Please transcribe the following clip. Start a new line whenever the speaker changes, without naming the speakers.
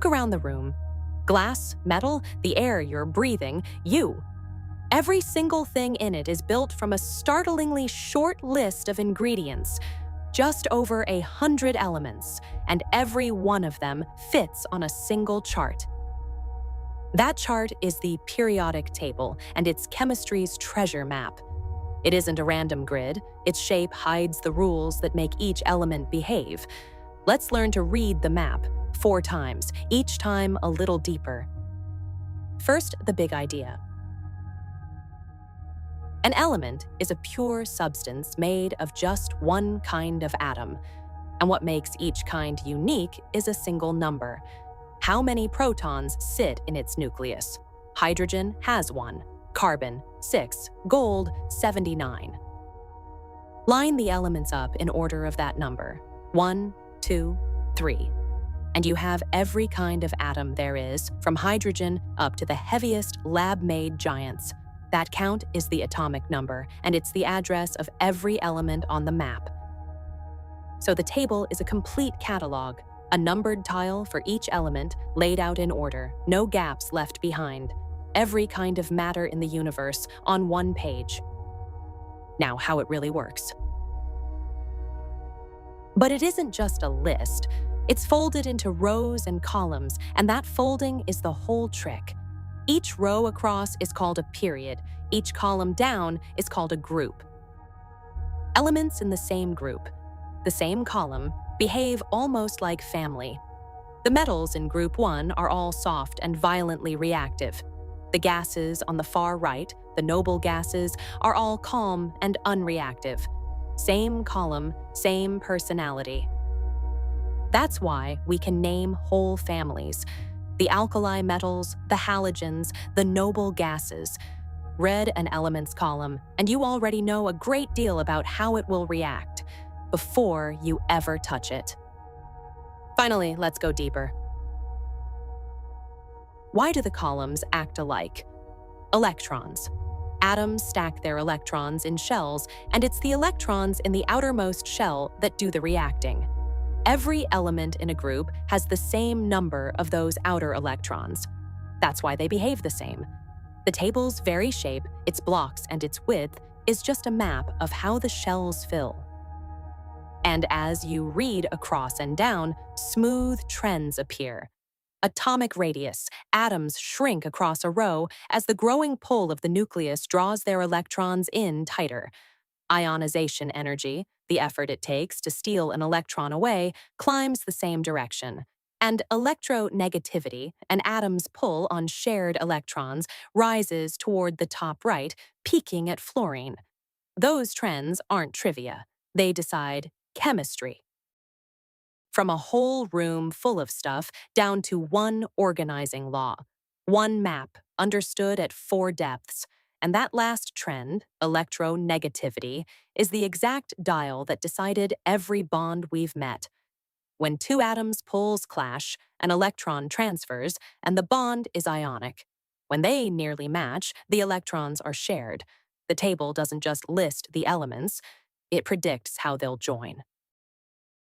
Look around the room. Glass, metal, the air you're breathing, you. Every single thing in it is built from a startlingly short list of ingredients, just over 100 elements, and every one of them fits on a single chart. That chart is the periodic table, and it's chemistry's treasure map. It isn't a random grid. Its shape hides the rules that make each element behave. Let's learn to read the map 4 times, each time a little deeper. First, the big idea. An element is a pure substance made of just one kind of atom. And what makes each kind unique is a single number. How many protons sit in its nucleus? Hydrogen has 1, carbon 6, gold 79. Line the elements up in order of that number, 1, 2, 3. And you have every kind of atom there is, from hydrogen up to the heaviest lab-made giants. That count is the atomic number, and it's the address of every element on the map. So the table is a complete catalog, a numbered tile for each element laid out in order, no gaps left behind. Every kind of matter in the universe on one page. Now, how it really works. But it isn't just a list. It's folded into rows and columns, and that folding is the whole trick. Each row across is called a period. Each column down is called a group. Elements in the same group, the same column, behave almost like family. The metals in group 1 are all soft and violently reactive. The gases on the far right, the noble gases, are all calm and unreactive. Same column, same personality. That's why we can name whole families. The alkali metals, the halogens, the noble gases. Read an elements column, and you already know a great deal about how it will react before you ever touch it. Finally, let's go deeper. Why do the columns act alike? Electrons. Atoms stack their electrons in shells, and it's the electrons in the outermost shell that do the reacting. Every element in a group has the same number of those outer electrons. That's why they behave the same. The table's very shape, its blocks, and its width is just a map of how the shells fill. And as you read across and down, smooth trends appear. Atomic radius, atoms shrink across a row as the growing pull of the nucleus draws their electrons in tighter. Ionization energy, the effort it takes to steal an electron away, climbs the same direction. And electronegativity, an atom's pull on shared electrons, rises toward the top right, peaking at fluorine. Those trends aren't trivia. They decide chemistry. From a whole room full of stuff down to one organizing law. One map, understood at 4 depths. And that last trend, electronegativity, is the exact dial that decided every bond we've met. When 2 atoms' poles clash, an electron transfers, and the bond is ionic. When they nearly match, the electrons are shared. The table doesn't just list the elements, it predicts how they'll join.